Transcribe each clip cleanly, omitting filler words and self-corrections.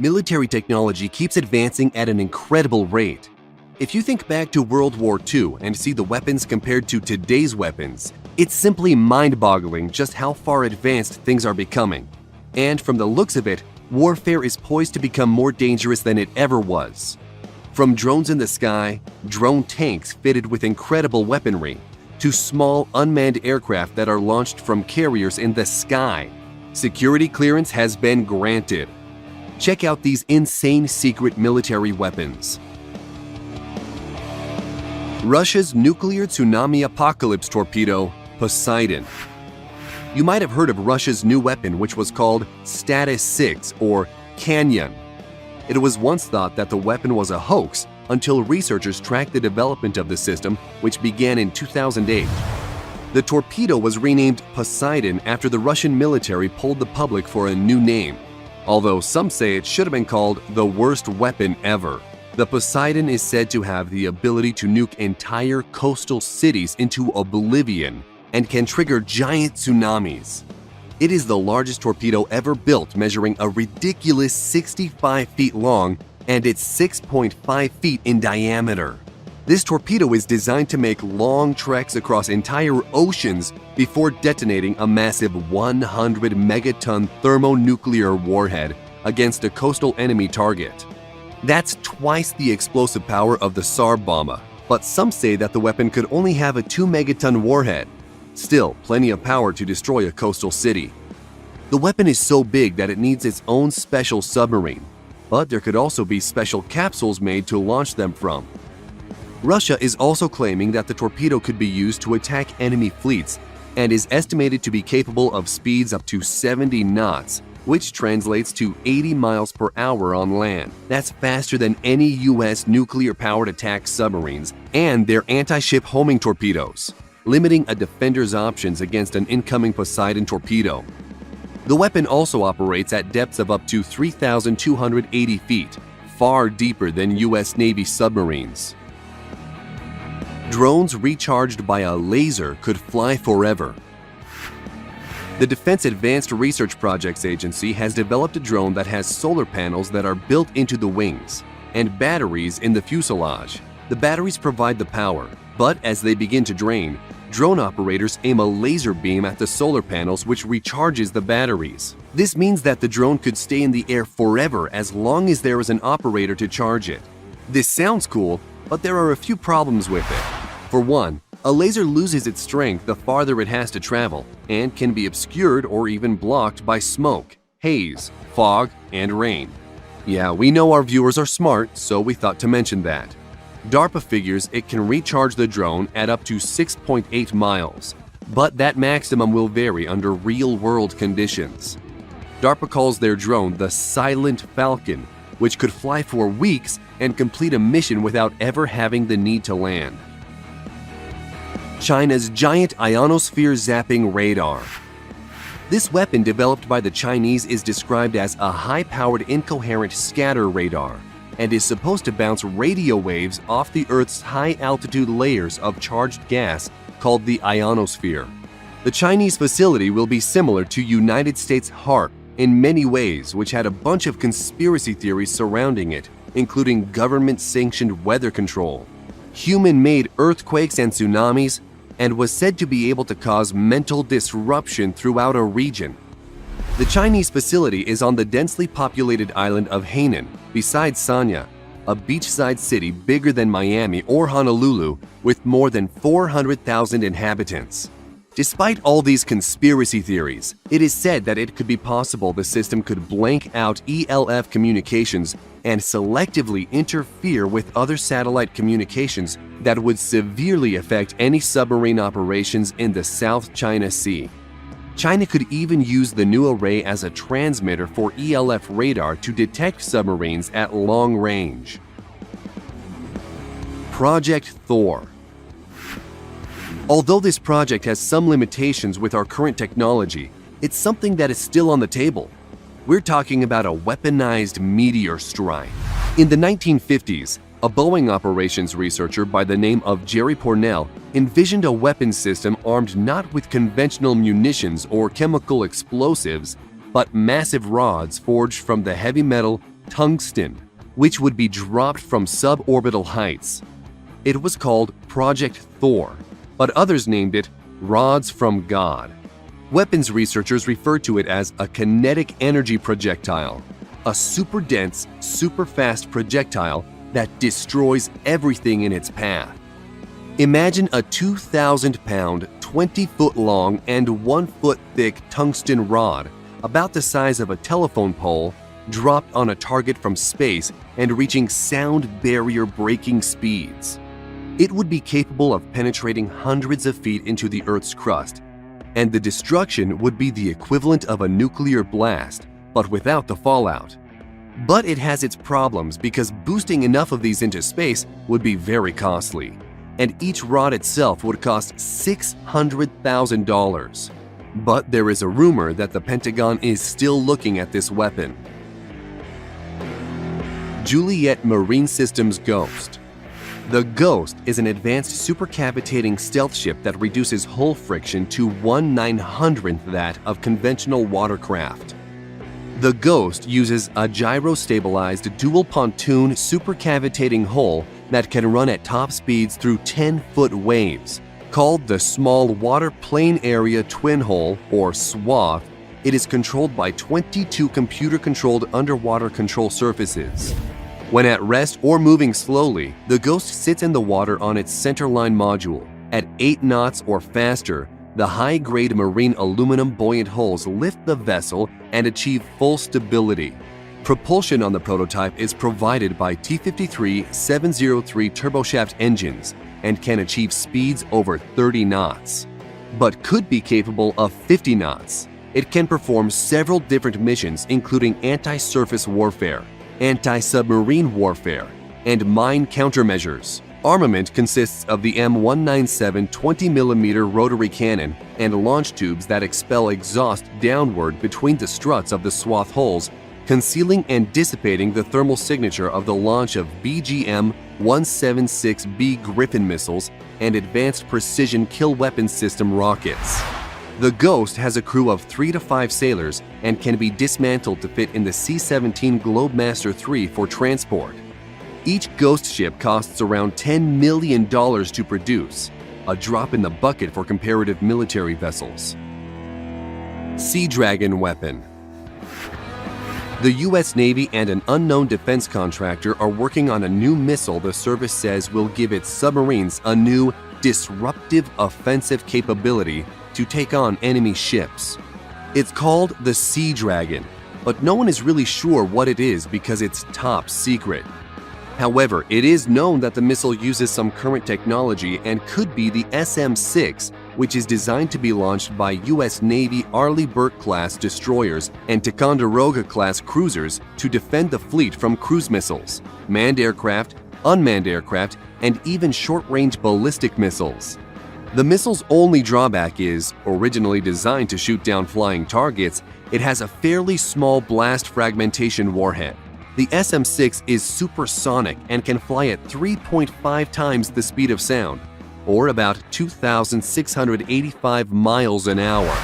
Military technology keeps advancing at an incredible rate. If you think back to World War II and see the weapons compared to today's weapons, it's simply mind-boggling just how far advanced things are becoming. And from the looks of it, warfare is poised to become more dangerous than it ever was. From drones in the sky, drone tanks fitted with incredible weaponry, to small unmanned aircraft that are launched from carriers in the sky, security clearance has been granted. Check out these insane secret military weapons. Russia's nuclear tsunami apocalypse torpedo, Poseidon. You might have heard of Russia's new weapon, which was called Status-6 or Canyon. It was once thought that the weapon was a hoax until researchers tracked the development of the system, which began in 2008. The torpedo was renamed Poseidon after the Russian military polled the public for a new name, although some say it should have been called the worst weapon ever. The Poseidon is said to have the ability to nuke entire coastal cities into oblivion and can trigger giant tsunamis. It is the largest torpedo ever built, measuring a ridiculous 65 feet long and it's 6.5 feet in diameter. This torpedo is designed to make long treks across entire oceans before detonating a massive 100 megaton thermonuclear warhead against a coastal enemy target. That's twice the explosive power of the Tsar Bomba, but some say that the weapon could only have a 2 megaton warhead. Still, plenty of power to destroy a coastal city. The weapon is so big that it needs its own special submarine, but there could also be special capsules made to launch them from. Russia is also claiming that the torpedo could be used to attack enemy fleets and is estimated to be capable of speeds up to 70 knots, which translates to 80 miles per hour on land. That's faster than any US nuclear-powered attack submarines and their anti-ship homing torpedoes, limiting a defender's options against an incoming Poseidon torpedo. The weapon also operates at depths of up to 3,280 feet, far deeper than US Navy submarines. Drones recharged by a laser could fly forever. The Defense Advanced Research Projects Agency has developed a drone that has solar panels that are built into the wings and batteries in the fuselage. The batteries provide the power, but as they begin to drain, drone operators aim a laser beam at the solar panels, which recharges the batteries. This means that the drone could stay in the air forever as long as there is an operator to charge it. This sounds cool, but there are a few problems with it. For one, a laser loses its strength the farther it has to travel and can be obscured or even blocked by smoke, haze, fog, and rain. Yeah, we know our viewers are smart, so we thought to mention that. DARPA figures it can recharge the drone at up to 6.8 miles, but that maximum will vary under real-world conditions. DARPA calls their drone the Silent Falcon, which could fly for weeks and complete a mission without ever having the need to land. China's giant ionosphere zapping radar. This weapon developed by the Chinese is described as a high-powered incoherent scatter radar and is supposed to bounce radio waves off the Earth's high-altitude layers of charged gas called the ionosphere. The Chinese facility will be similar to United States HAARP in many ways, which had a bunch of conspiracy theories surrounding it, including government-sanctioned weather control, human-made earthquakes and tsunamis, and was said to be able to cause mental disruption throughout a region. The Chinese facility is on the densely populated island of Hainan, beside Sanya, a beachside city bigger than Miami or Honolulu with more than 400,000 inhabitants. Despite all these conspiracy theories, it is said that it could be possible the system could blank out ELF communications and selectively interfere with other satellite communications that would severely affect any submarine operations in the South China Sea. China could even use the new array as a transmitter for ELF radar to detect submarines at long range. Project Thor. Although this project has some limitations with our current technology, it's something that is still on the table. We're talking about a weaponized meteor strike. In the 1950s, a Boeing operations researcher by the name of Jerry Pournelle envisioned a weapons system armed not with conventional munitions or chemical explosives, but massive rods forged from the heavy metal tungsten, which would be dropped from suborbital heights. It was called Project Thor, but others named it Rods from God. Weapons researchers refer to it as a kinetic energy projectile, a super dense, super fast projectile that destroys everything in its path. Imagine a 2,000-pound, 20-foot-long, and 1-foot-thick tungsten rod about the size of a telephone pole dropped on a target from space and reaching sound barrier-breaking speeds. It would be capable of penetrating hundreds of feet into the Earth's crust, and the destruction would be the equivalent of a nuclear blast, but without the fallout. But it has its problems because boosting enough of these into space would be very costly, and each rod itself would cost $600,000. But there is a rumor that the Pentagon is still looking at this weapon. Juliet Marine Systems Ghost. The Ghost is an advanced supercavitating stealth ship that reduces hull friction to 1/900th that of conventional watercraft. The Ghost uses a gyro-stabilized dual pontoon supercavitating hull that can run at top speeds through 10-foot waves. Called the Small Water Plane Area Twin Hull, or SWATH, it is controlled by 22 computer-controlled underwater control surfaces. When at rest or moving slowly, the Ghost sits in the water on its centerline module. At 8 knots or faster, the high-grade marine aluminum buoyant hulls lift the vessel and achieve full stability. Propulsion on the prototype is provided by T-53-703 turboshaft engines and can achieve speeds over 30 knots, but could be capable of 50 knots. It can perform several different missions, including anti-surface warfare, anti-submarine warfare, and mine countermeasures. Armament consists of the M197 20mm rotary cannon and launch tubes that expel exhaust downward between the struts of the SWATH hulls, concealing and dissipating the thermal signature of the launch of BGM-176B Griffin missiles and Advanced Precision Kill Weapon System rockets. The Ghost has a crew of 3 to 5 sailors and can be dismantled to fit in the C-17 Globemaster III for transport. Each Ghost ship costs around $10 million to produce, a drop in the bucket for comparative military vessels. Sea Dragon weapon. The U.S. Navy and an unknown defense contractor are working on a new missile the service says will give its submarines a new, disruptive offensive capability to take on enemy ships. It's called the Sea Dragon, but no one is really sure what it is because it's top secret. However, it is known that the missile uses some current technology and could be the SM-6, which is designed to be launched by U.S. Navy Arleigh Burke-class destroyers and Ticonderoga-class cruisers to defend the fleet from cruise missiles, manned aircraft, unmanned aircraft, and even short-range ballistic missiles. The missile's only drawback is, originally designed to shoot down flying targets, it has a fairly small blast fragmentation warhead. The SM-6 is supersonic and can fly at 3.5 times the speed of sound, or about 2,685 miles an hour.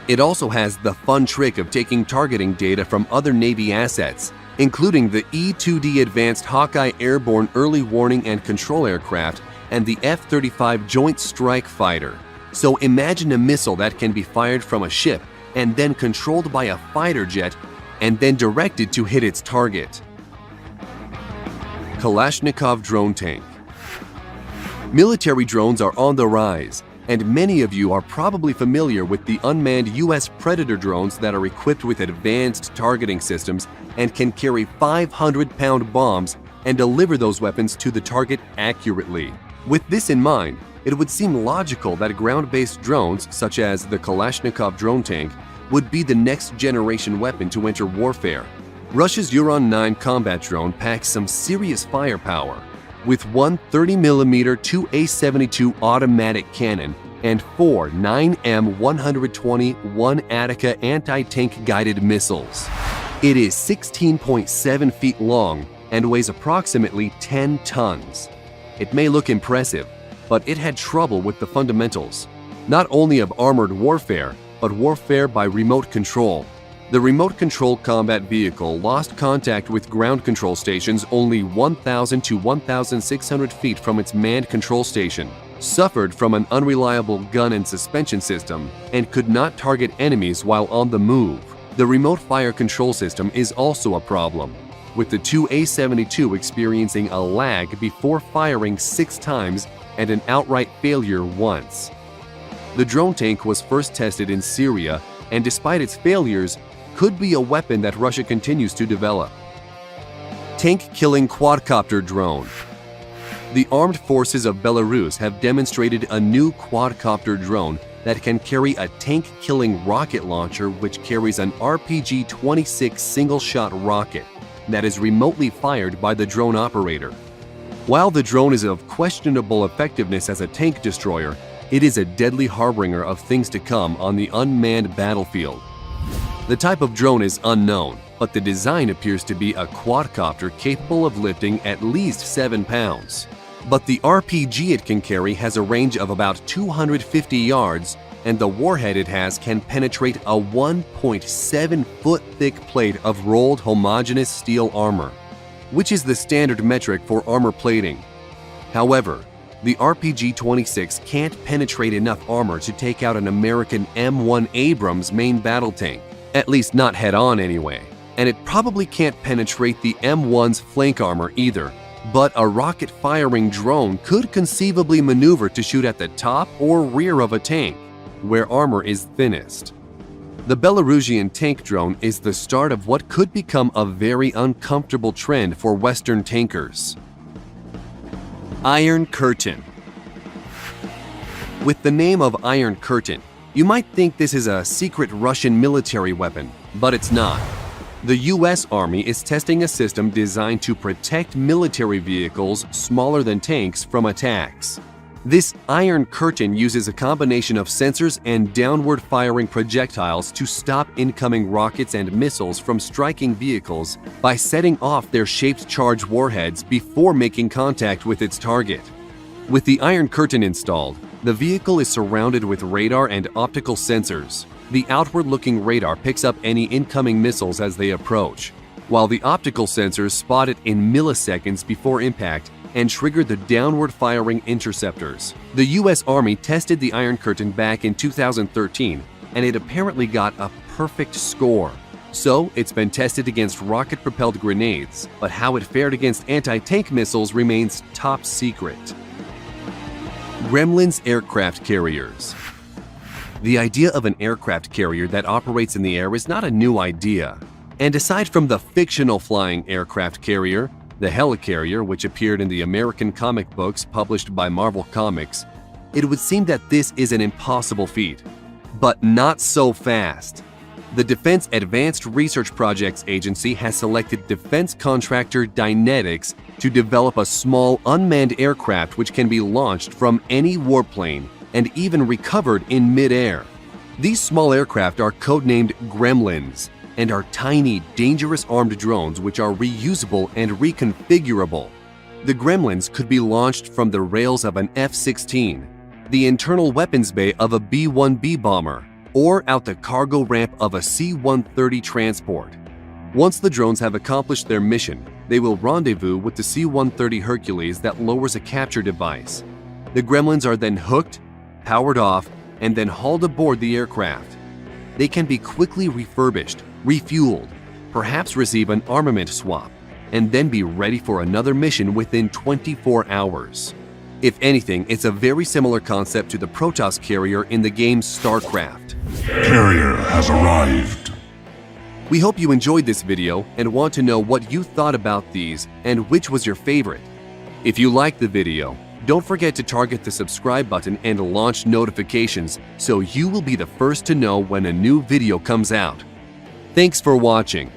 It also has the fun trick of taking targeting data from other Navy assets, including the E-2D Advanced Hawkeye Airborne Early Warning and Control Aircraft and the F-35 Joint Strike Fighter. So imagine a missile that can be fired from a ship and then controlled by a fighter jet and then directed to hit its target. Kalashnikov drone tank. Military drones are on the rise, and many of you are probably familiar with the unmanned U.S. Predator drones that are equipped with advanced targeting systems and can carry 500-pound bombs and deliver those weapons to the target accurately. With this in mind, it would seem logical that ground-based drones, such as the Kalashnikov drone tank, would be the next generation weapon to enter warfare. Russia's Uran-9 combat drone packs some serious firepower, with one 30mm 2A72 automatic cannon and 4 9M120 1-Attica anti-tank guided missiles. It is 16.7 feet long and weighs approximately 10 tons. It may look impressive, but it had trouble with the fundamentals, not only of armored warfare, but warfare by remote control. The remote-controlled combat vehicle lost contact with ground control stations only 1,000 to 1,600 feet from its manned control station, suffered from an unreliable gun and suspension system, and could not target enemies while on the move. The remote fire control system is also a problem, with the two A-72 experiencing a lag before firing 6 times and an outright failure once. The drone tank was first tested in Syria, and despite its failures, could be a weapon that Russia continues to develop. Tank-killing quadcopter drone. The armed forces of Belarus have demonstrated a new quadcopter drone that can carry a tank-killing rocket launcher which carries an RPG-26 single-shot rocket that is remotely fired by the drone operator. While the drone is of questionable effectiveness as a tank destroyer, it is a deadly harbinger of things to come on the unmanned battlefield. The type of drone is unknown, but the design appears to be a quadcopter capable of lifting at least 7 pounds. But the RPG it can carry has a range of about 250 yards, and the warhead it has can penetrate a 1.7-foot thick plate of rolled homogeneous steel armor, which is the standard metric for armor plating. However, the RPG-26 can't penetrate enough armor to take out an American M1 Abrams main battle tank, at least not head-on anyway, and it probably can't penetrate the M1's flank armor either, but a rocket-firing drone could conceivably maneuver to shoot at the top or rear of a tank, where armor is thinnest. The Belarusian tank drone is the start of what could become a very uncomfortable trend for Western tankers. Iron Curtain. With the name of Iron Curtain, you might think this is a secret Russian military weapon, but it's not. The US Army is testing a system designed to protect military vehicles smaller than tanks from attacks. This Iron Curtain uses a combination of sensors and downward-firing projectiles to stop incoming rockets and missiles from striking vehicles by setting off their shaped charge warheads before making contact with its target. With the Iron Curtain installed, the vehicle is surrounded with radar and optical sensors. The outward-looking radar picks up any incoming missiles as they approach, while the optical sensors spot it in milliseconds before impact and trigger the downward-firing interceptors. The US Army tested the Iron Curtain back in 2013, and it apparently got a perfect score. So, it's been tested against rocket-propelled grenades, but how it fared against anti-tank missiles remains top secret. Gremlins aircraft carriers. The idea of an aircraft carrier that operates in the air is not a new idea. And aside from the fictional flying aircraft carrier, the helicarrier, which appeared in the American comic books published by Marvel Comics, it would seem that this is an impossible feat. But not so fast. The Defense Advanced Research Projects Agency has selected defense contractor Dynetics to develop a small unmanned aircraft which can be launched from any warplane and even recovered in mid-air. These small aircraft are codenamed Gremlins and are tiny, dangerous armed drones which are reusable and reconfigurable. The Gremlins could be launched from the rails of an F-16, the internal weapons bay of a B-1B bomber, or out the cargo ramp of a C-130 transport. Once the drones have accomplished their mission, they will rendezvous with the C-130 Hercules that lowers a capture device. The Gremlins are then hooked, powered off, and then hauled aboard the aircraft. They can be quickly refurbished, refueled, perhaps receive an armament swap, and then be ready for another mission within 24 hours. If anything, it's a very similar concept to the Protoss carrier in the game StarCraft. Carrier has arrived. We hope you enjoyed this video and want to know what you thought about these and which was your favorite. If you liked the video, don't forget to target the subscribe button and launch notifications so you will be the first to know when a new video comes out. Thanks for watching.